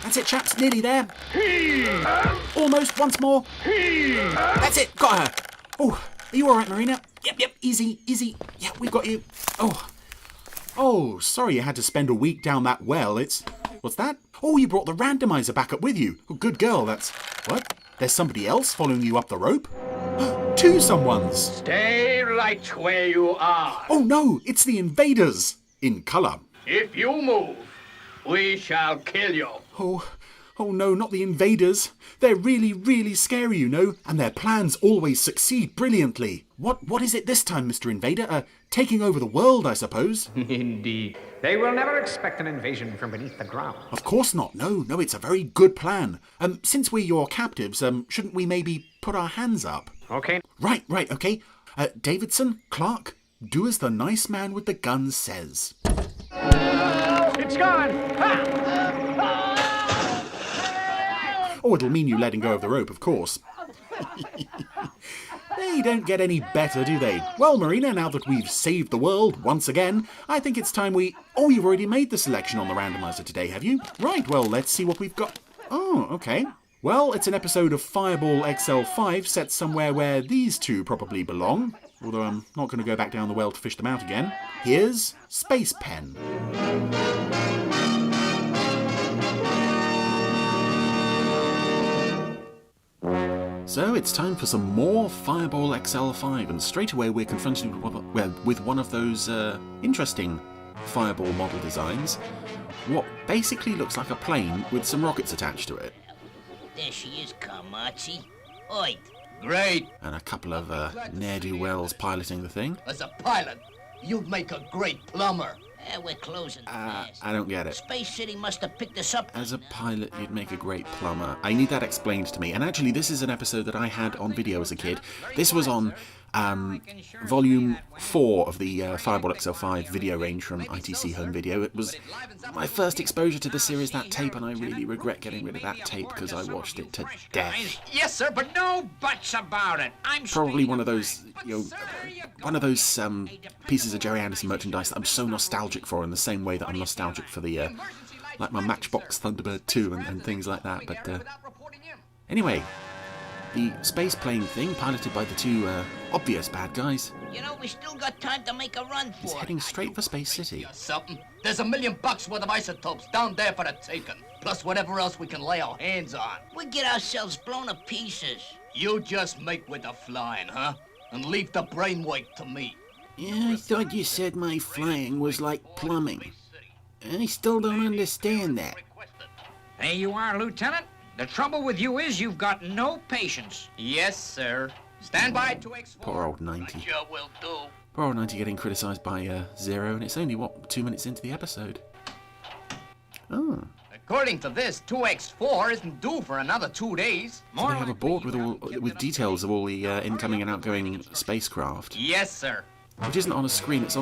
That's it, chaps. Nearly there. Almost. Once more. That's it. Got her. Oh, are you all right, Marina? Yep. Easy. Yeah, we've got you. Oh, sorry you had to spend a week down that well. What's that? Oh, you brought the randomiser back up with you. Oh, good girl. What? There's somebody else following you up the rope? Two someones. Stay right where you are. Oh no, it's the invaders. In colour. If you move, we shall kill you. Oh no, not the invaders. They're really, really scary, you know, and their plans always succeed brilliantly. What is it this time, Mr. Invader? Taking over the world, I suppose? Indeed. They will never expect an invasion from beneath the ground. Of course not. No, it's a very good plan. Since we're your captives, shouldn't we maybe put our hands up? Okay. Right, okay. Davidson, Clark, do as the nice man with the gun says. It's gone! Oh, it'll mean you letting go of the rope, of course. They don't get any better, do they? Well, Marina, now that we've saved the world once again, I think it's time we... Oh, you've already made the selection on the randomiser today, have you? Right, well, let's see what we've got. Oh, okay. Well, it's an episode of Fireball XL5 set somewhere where these two probably belong. Although I'm not going to go back down the well to fish them out again. Here's Space Pen. So it's time for some more Fireball XL5, and straight away we're confronted with one of those interesting Fireball model designs. What basically looks like a plane with some rockets attached to it. There she is, Kamachi. Oi. Great. And a couple of ne'er-do-wells piloting the thing. As a pilot, you'd make a great plumber. We're closing fast. I don't get it. Space City must have picked us up. As a pilot, you'd make a great plumber. I need that explained to me. And actually, this is an episode that I had on video as a kid. This was on Volume 4 of the Fireball XL5 video range from ITC Home Video. It was my first exposure to the series, that tape, and I really regret getting rid of that tape because I watched it to death. Yes, sir, but no buts about it. I'm probably one of those, pieces of Jerry Anderson merchandise that I'm so nostalgic for, in the same way that I'm nostalgic for the, like my Matchbox Thunderbird 2 and things like that. But anyway, the space plane thing, piloted by the two obvious bad guys, You know, we still got time to make a run for is it. heading straight for Space City. Something. There's $1 million worth of isotopes down there for the taking. Plus whatever else we can lay our hands on. We get ourselves blown to pieces. You just make with the flying, huh? And leave the brainwork to me. Yeah, I thought you said my flying was like plumbing. I still don't understand that. There you are, Lieutenant. The trouble with you is you've got no patience. Yes, sir. Stand by to explore. Poor old 90. I sure will do. Poor old 90 getting criticised by Zero, and it's only, 2 minutes into the episode. Oh. According to this, 2X4 isn't due for another 2 days. So they have a board with details of all the incoming and outgoing spacecraft. Yes, sir. Which isn't on a screen, it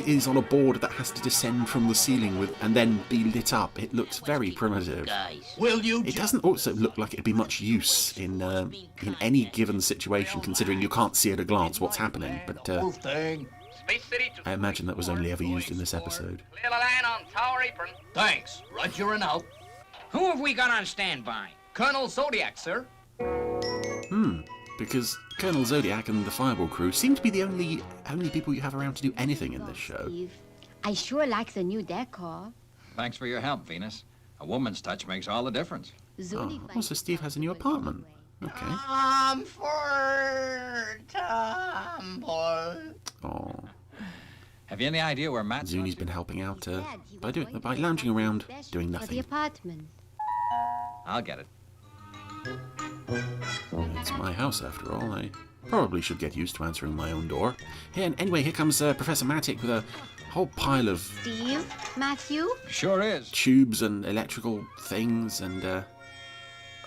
is on a board that has to descend from the ceiling and then be lit up. It looks very primitive. Guys. Will you? It doesn't also look like it'd be much use in any given situation, considering you can't see at a glance what's happening. But I imagine that was only ever used in this episode. Clear the line on tower apron. Thanks. Roger and out. Who have we got on standby? Colonel Zodiac, sir. Because Colonel Zodiac and the Fireball crew seem to be the only people you have around to do anything in this show. Steve, I sure like the new decor. Thanks for your help, Venus. A woman's touch makes all the difference. Zuni Oh, so Steve has a new apartment. Okay. Tomboy. Oh, Have you any idea where Matt's... Zuni's been helping out by lounging around, doing For the nothing. apartment. I'll get it. It's my house after all. I probably should get used to answering my own door. Anyway, here comes Professor Matic with a whole pile of Steve? Matthew? Sure is. tubes and electrical things and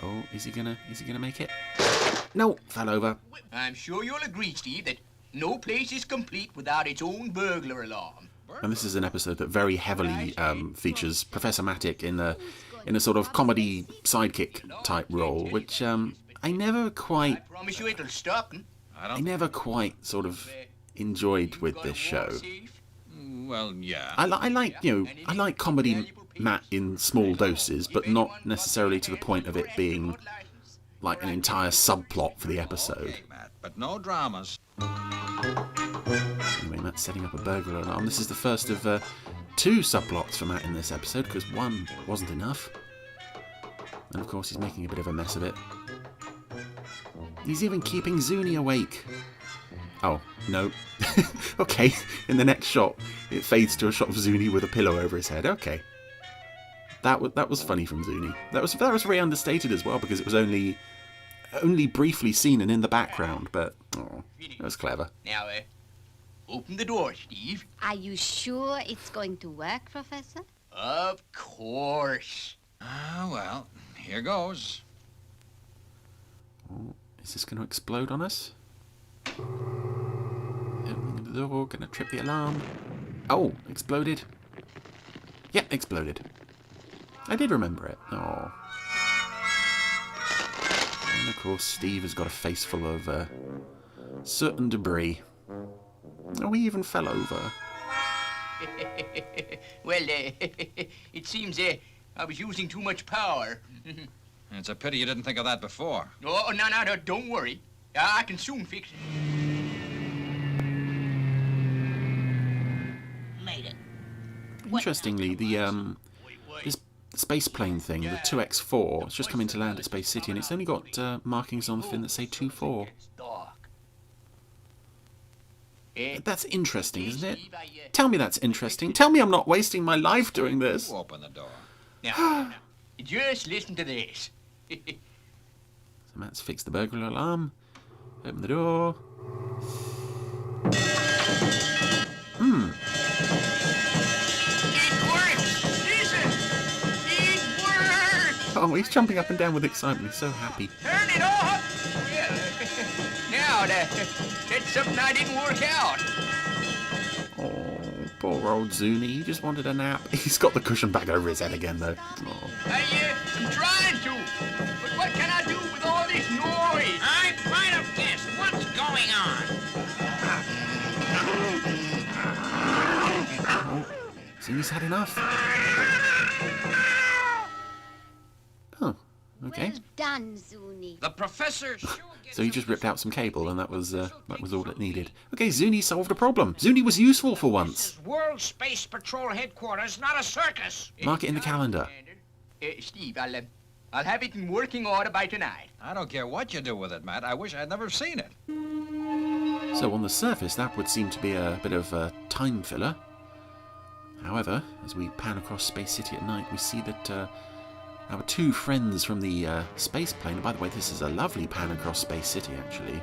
oh, is he gonna make it? No, fell over. I'm sure you'll agree, Steve, that no place is complete without its own burglar alarm. And this is an episode that very heavily features Professor Matic in a sort of comedy sidekick type role, which I never quite Promise you it'll stop. sort of enjoyed with this show. Well, yeah. I like comedy Matt in small doses, but not necessarily to the point of it being like an entire subplot for the episode. Okay, Matt, but no dramas. Anyway, Matt's setting up a burglar alarm. This is the first of 2 subplots for Matt in this episode, because 1 wasn't enough. And of course he's making a bit of a mess of it. He's even keeping Zuni awake. Oh, no. Okay, in the next shot, it fades to a shot of Zuni with a pillow over his head. Okay. That was funny from Zuni. That was very understated as well, because it was only briefly seen and in the background, but that was clever. Now, open the door, Steve. Are you sure it's going to work, Professor? Of course. Ah, well, here goes. Oh, is this going to explode on us? Opening the door, going to trip the alarm. Oh, exploded. Yep, exploded. I did remember it. Oh. And of course, Steve has got a face full of soot and debris. Oh, he even fell over. Well, it seems I was using too much power. It's a pity you didn't think of that before. Oh, no, don't worry. I can soon fix it. Made it. Interestingly, this space plane thing, the 2X4, it's just come into land at Space City, and it's only got markings on the fin that say 2-4. That's interesting, isn't it? Tell me that's interesting. Tell me I'm not wasting my life doing this. You open the door. Now, just listen to this. So Matt's fixed the burglar alarm. Open the door. It works! Listen! It works! Oh, he's jumping up and down with excitement. He's so happy. Turn it off! Yeah. Now, that's something I didn't work out. Oh, poor old Zuni. He just wanted a nap. He's got the cushion back over his head again, though. Oh. I'm trying to, but what can I do with all this noise? I might have guessed what's going on. Zuni's had enough. Oh, okay. Well done, Zuni. The professor sure gets So he just ripped out some cable, and that was all it needed. Okay, Zuni solved a problem. Zuni was useful for once. World Space Patrol headquarters, not a circus. Mark it in the calendar. Steve, I'll have it in working order by tonight. I don't care what you do with it, Matt. I wish I'd never seen it. So on the surface, that would seem to be a bit of a time filler. However, as we pan across Space City at night, we see that our 2 friends from the space plane... And by the way, this is a lovely pan across Space City, actually.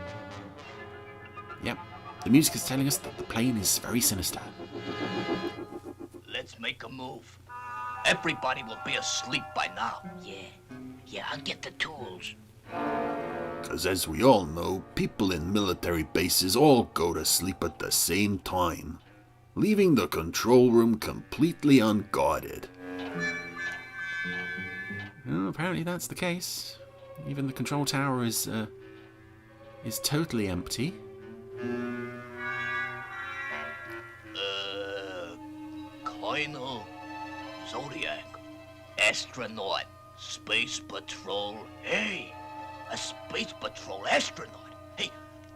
Yep, the music is telling us that the plane is very sinister. Let's make a move. Everybody will be asleep by now. Yeah, I'll get the tools. Because as we all know, people in military bases all go to sleep at the same time, leaving the control room completely unguarded. Well, apparently that's the case. Even the control tower is totally empty. Colonel Zodiac, astronaut, space patrol. Hey, a space patrol astronaut. Hey,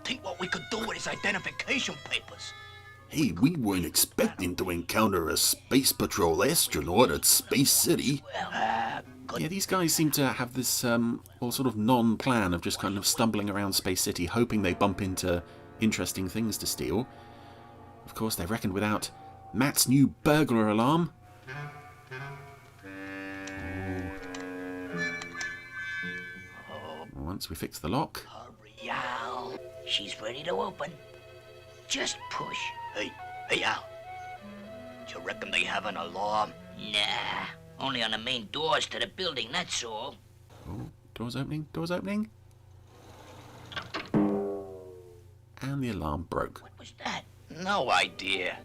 think what we could do with his identification papers. Hey, we weren't expecting to encounter a Space Patrol astronaut at Space City. Yeah, these guys seem to have this sort of non-plan of just kind of stumbling around Space City, hoping they bump into interesting things to steal. Of course, they reckoned without Matt's new burglar alarm. Once we fix the lock. Hurry, Al. She's ready to open. Just push. Hey, Al. Do you reckon they have an alarm? Nah, only on the main doors to the building, that's all. Oh, doors opening, doors opening. And the alarm broke. What was that? No idea.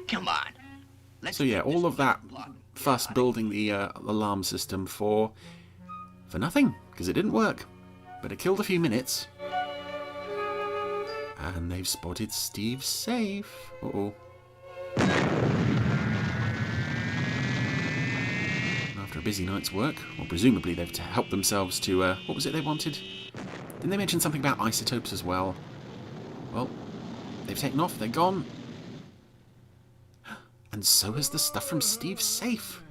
Come on. So yeah, all of that fuss building the alarm system for nothing, because it didn't work. But it killed a few minutes. And they've spotted Steve's safe. Uh-oh. a busy night's work. Well, presumably they've helped themselves to, what was it they wanted? Didn't they mention something about isotopes as well? Well, they've taken off, they're gone. And so has the stuff from Steve's safe.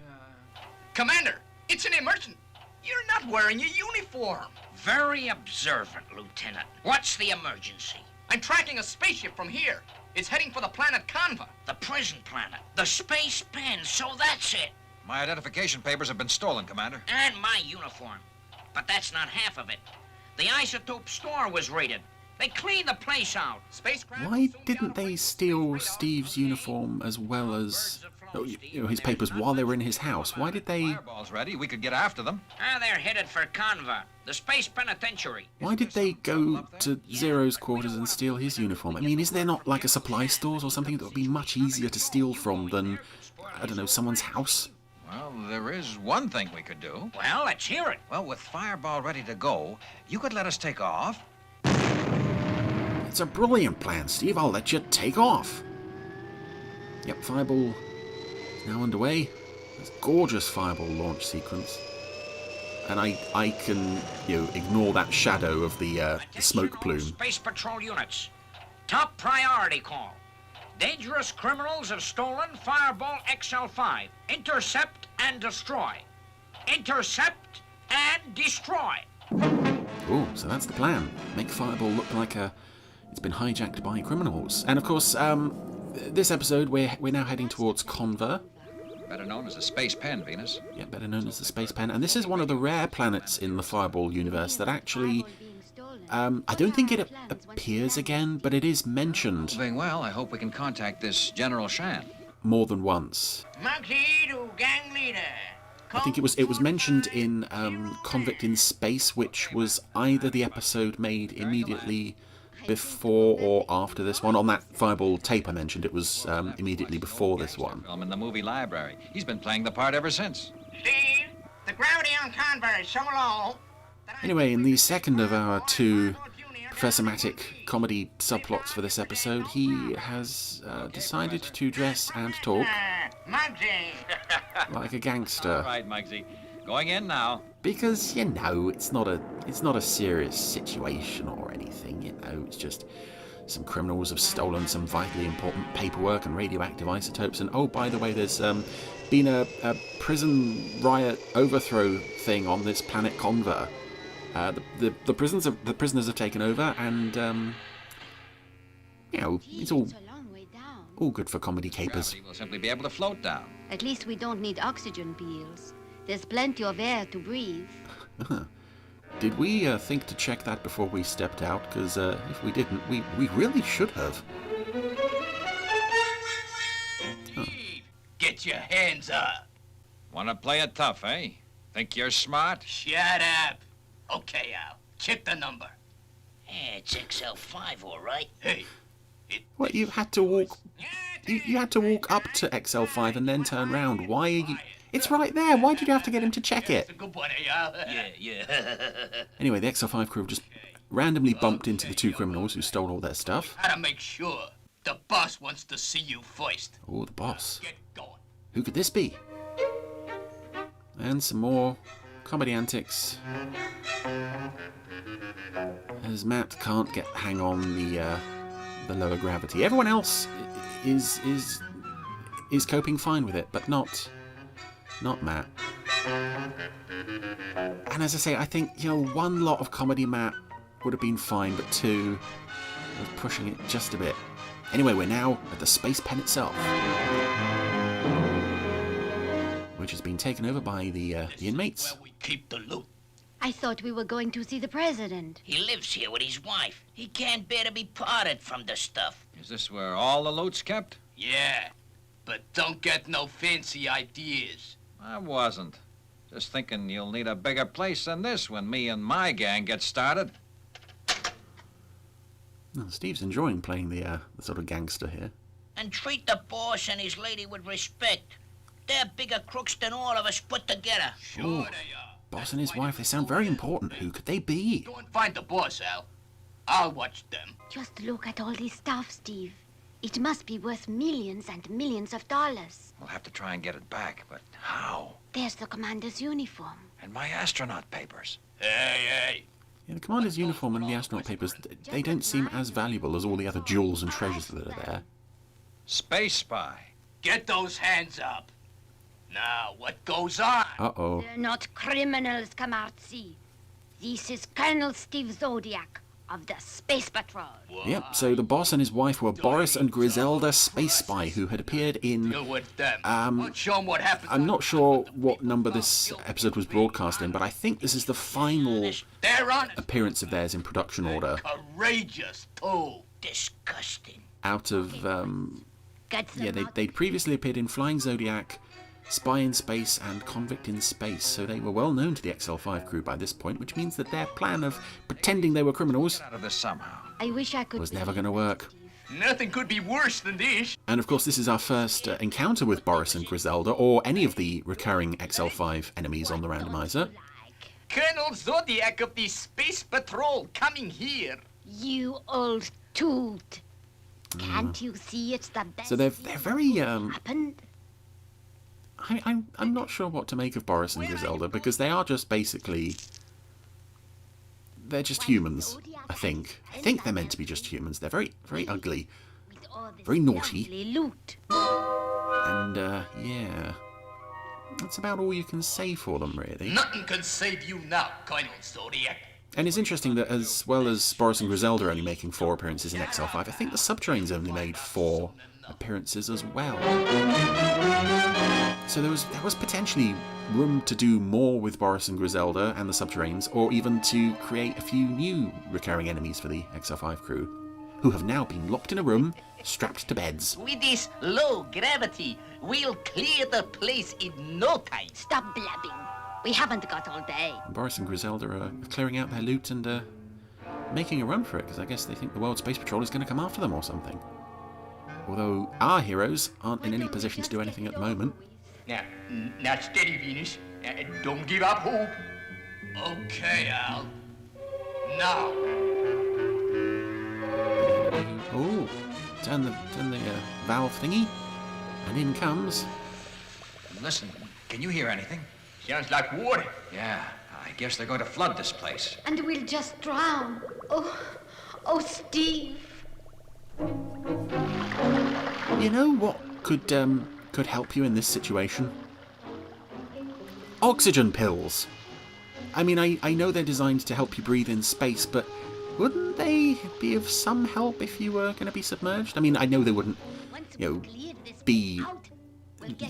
Commander, it's an emergency. You're not wearing your uniform. Very observant, Lieutenant. What's the emergency? I'm tracking a spaceship from here. It's heading for the planet Conva. The prison planet. The space pen, so that's it. My identification papers have been stolen, Commander. And my uniform. But that's not half of it. The isotope store was raided. They cleaned the place out. Why didn't they steal Steve's uniform as well as his papers while they were in his house? Why did they... Fireball's ready. We could get after them. They're headed for Conva, the space penitentiary. Why did they go to Zero's quarters and steal his uniform? I mean, is there not like a supply stores or something that would be much easier to steal from than, I don't know, someone's house? Well, there is one thing we could do. Well, let's hear it. Well, with Fireball ready to go, you could let us take off. It's a brilliant plan, Steve. I'll let you take off. Yep, Fireball is now underway. This gorgeous Fireball launch sequence. And I can, ignore that shadow of the smoke plume. Space Patrol units. Top priority call. Dangerous criminals have stolen Fireball XL5. Intercept and destroy. Intercept and destroy. Oh, so that's the plan. Make Fireball look like it's been hijacked by criminals. And of course, this episode we're now heading towards Conva. Better known as the Space Pen, Venus. Yeah, better known as the Space Pen. And this is one of the rare planets in the Fireball universe that actually... I don't think it appears again, but it is mentioned. Doing well, I hope we can contact this General Shan. More than once. Monkey to gang leader. I think it was mentioned in Convict in Space, which was either the episode made immediately before or after this one. On that Fireball tape I mentioned, it was immediately before this one. Film in the movie library. He's been playing the part ever since. Steve, the gravity on Conva is so low. Anyway, in the second of our two Professor Matic comedy subplots for this episode, he has decided to dress and talk like a gangster. All right, Muggsy. Going in now. Because, it's not a serious situation or anything, it's just some criminals have stolen some vitally important paperwork and radioactive isotopes, and oh, by the way, there's been a prison riot overthrow thing on this planet Conva. The prisoners have taken over, and it's all good for comedy capers. Gravity will simply be able to float down. At least we don't need oxygen pills. There's plenty of air to breathe. Did we think to check that before we stepped out? Because if we didn't, we really should have. Oh. Get your hands up. Want to play it tough, eh? Think you're smart? Shut up. Okay, Al. Check the number. Yeah, it's XL5, all right. Hey. Well, you had to walk. You had to walk up to XL5 and then turn round. Why are you? It's right there. Why did you have to get him to check it? That's a good one, Al. Yeah. Anyway, the XL5 crew have just randomly bumped into the two criminals who stole all their stuff. Gotta make sure. The boss wants to see you first. Oh, the boss. Get going. Who could this be? And some more comedy antics. As Matt can't hang on the lower gravity. Everyone else is coping fine with it, but not Matt. And as I say, I think one lot of comedy Matt would have been fine, but two was pushing it just a bit. Anyway, we're now at the space pen itself, which has been taken over by the inmates. Where we keep the loot. I thought we were going to see the president. He lives here with his wife. He can't bear to be parted from the stuff. Is this where all the loot's kept? Yeah, but don't get no fancy ideas. I wasn't. Just thinking you'll need a bigger place than this when me and my gang get started. Well, Steve's enjoying playing the sort of gangster here. And treat the boss and his lady with respect. They're bigger crooks than all of us put together. Sure Ooh. they are. Boss and his wife, they sound very important. Who could they be? Go and find the boss, Al. I'll watch them. Just look at all this stuff, Steve. It must be worth millions and millions of dollars. We'll have to try and get it back, but how? There's the commander's uniform. And my astronaut papers. Hey! Yeah, the commander's uniform and the astronaut papers, they don't seem as valuable as all the other jewels and treasures that are there. Space spy. Get those hands up. Now, what goes on? Uh-oh. They're not criminals, Kamarzi. This is Colonel Steve Zodiac of the Space Patrol. Yep, so the boss and his wife were Boris and Griselda Space Spy, who had appeared in... Deal with them. Show them what happened. I'm not sure what number this episode was broadcast in, but I think this is the final They're honest. appearance of theirs in production order. Courageous, too. Disgusting. Out of, Get them yeah, out. they'd previously appeared in Flying Zodiac, Spy in Space, and Convict in Space, so they were well known to the XL5 crew by this point, which means that their plan of pretending they were criminals Get out of this somehow. I wish I could. was never going to work. Nothing could be worse than this. And of course, this is our first encounter with Boris and Griselda, or any of the recurring XL5 enemies on the randomizer. Colonel Zodiac of the Space Patrol coming here. You old toot. Can't you see it's the best So they're thing very, happened? I'm not sure what to make of Boris and Griselda, because they are just basically... They're just humans, I think. I think they're meant to be just humans. They're very, very ugly. With all this Very naughty. lovely loot. And, yeah. That's about all you can say for them, really. Nothing can save you now, Colonel Zodiac. And it's interesting that as well as Boris and Griselda only making 4 appearances in XL5, I think the Subterrane's only made 4 appearances as well. So there was potentially room to do more with Boris and Griselda and the Subterranes, or even to create a few new recurring enemies for the XL5 crew, who have now been locked in a room, strapped to beds. With this low gravity, we'll clear the place in no time. Stop blabbing. We haven't got all day. And Boris and Griselda are clearing out their loot and making a run for it, because I guess they think the World Space Patrol is going to come after them or something. Although our heroes aren't in any position to do anything at the moment. Now steady, Venus. Don't give up hope. Okay, Al. Now. Oh, turn the valve thingy, and in comes... Listen, can you hear anything? Sounds like water. Yeah, I guess they're going to flood this place. And we'll just drown. Oh, Steve. You know what could help you in this situation? Oxygen pills. I mean, I know they're designed to help you breathe in space, but wouldn't they be of some help if you were going to be submerged? I mean, I know they wouldn't, be...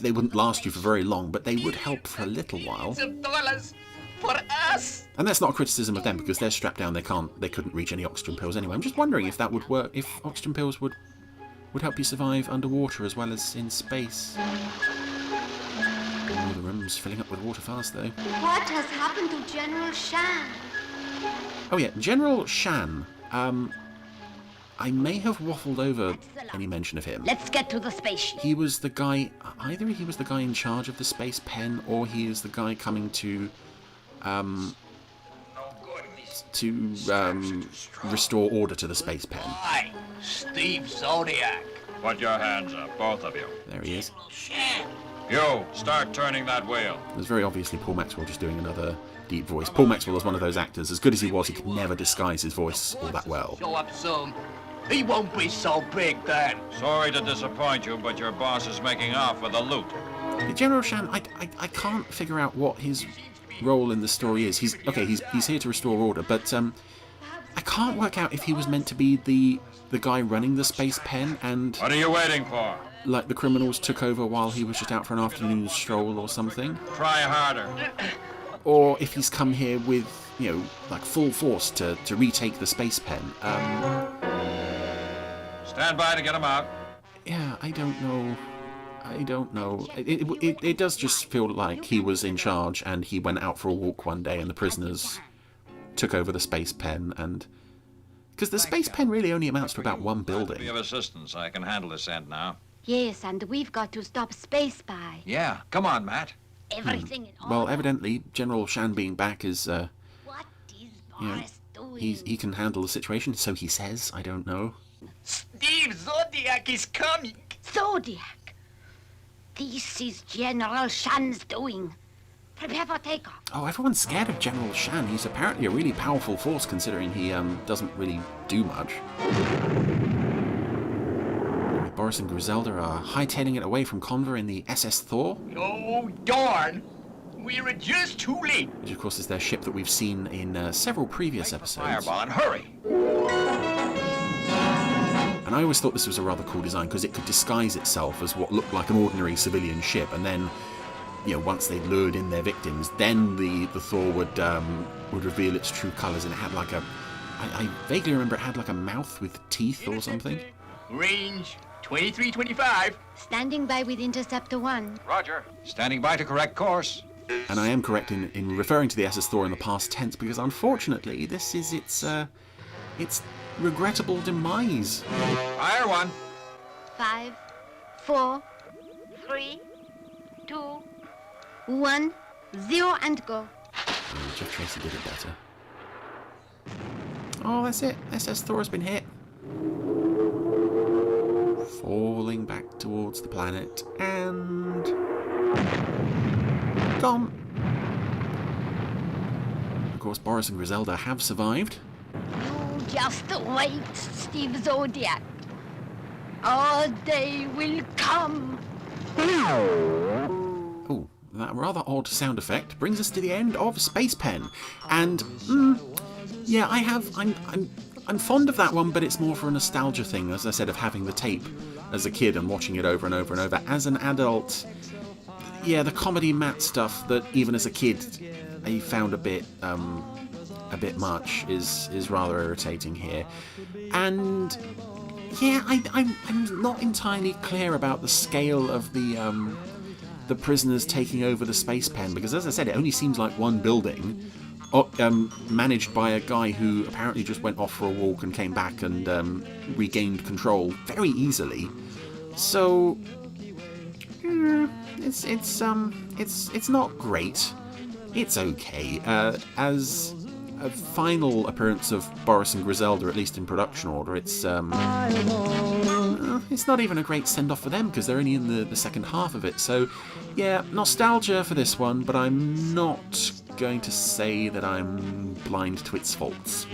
They wouldn't last you for very long, but they would help for a little while. $1,000 for us. And that's not a criticism of them, because they're strapped down. They couldn't reach any oxygen pills anyway. I'm just wondering if that would work. If oxygen pills would help you survive underwater as well as in space. Oh, the room's filling up with water fast, though. What has happened to General Shan? Oh yeah, General Shan. I may have waffled over any mention of him. Let's get to the spaceship. He was the guy, either he was the guy in charge of the space pen, or he is the guy coming to restore order to the space pen. Hi, Steve Zodiac. Put your hands up, both of you. There he is. You, start turning that wheel. There's very obviously Paul Maxwell just doing another deep voice. Paul Maxwell is one of those actors, as good as he was, he could never disguise his voice all that well. Show up soon. He won't be so big then. Sorry to disappoint you, but your boss is making off with the loot. General Shan, I can't figure out what his role in the story is. He's here to restore order, but I can't work out if he was meant to be the guy running the space pen, and What are you waiting for? like the criminals took over while he was just out for an afternoon stroll or something, Try harder. or if he's come here with like full force to retake the space pen. Stand by to get him out. Yeah, I don't know. It does just feel like he was in charge and he went out for a walk one day and the prisoners took over the space pen, and because the space pen really only amounts to about one Be building. of assistance. I can handle this end now. Yes, and we've got to stop Space Spy. Yeah, come on, Matt. Everything in order. Well, evidently General Shan being back is What is Boris doing? he can handle the situation, so he says. I don't know. Steve Zodiac is coming. Zodiac. This is General Shan's doing. Prepare for takeoff. Oh, everyone's scared of General Shan. He's apparently a really powerful force, considering he doesn't really do much. Boris and Griselda are hightailing it away from Conva in the SS Thor. Oh, darn. We're just too late. Which, of course, is their ship that we've seen in several previous episodes. Fireball, and hurry! And I always thought this was a rather cool design because it could disguise itself as what looked like an ordinary civilian ship, and then, you know, once they lured in their victims, then the Thor would reveal its true colours, and it had like a... I vaguely remember it had like a mouth with teeth or something. Range 2325. Standing by with Interceptor 1. Roger. Standing by to correct course. And I am correct in referring to the SS Thor in the past tense because, unfortunately, this is its regrettable demise. Fire one. 5, 4, 3, 2, 1, 0, and go. Oh, Jeff Tracy did it better. Oh, that's it. SS Thor has been hit. Falling back towards the planet and... gone. Of course, Boris and Griselda have survived. You just wait, Steve Zodiac. Our day will come. Oh, that rather odd sound effect brings us to the end of Space Pen. And, yeah, I'm fond of that one, but it's more for a nostalgia thing, as I said, of having the tape as a kid and watching it over and over and over. As an adult, yeah, the comedy Matt stuff that even as a kid I found a bit much is rather irritating here. And yeah, I'm not entirely clear about the scale of the prisoners taking over the Space Pen, because as I said, it only seems like one building, managed by a guy who apparently just went off for a walk and came back and regained control very easily. So it's not great. It's okay. As a final appearance of Boris and Griselda, at least in production order, it's not even a great send-off for them because they're only in the second half of it. So, yeah, nostalgia for this one, but I'm not going to say that I'm blind to its faults.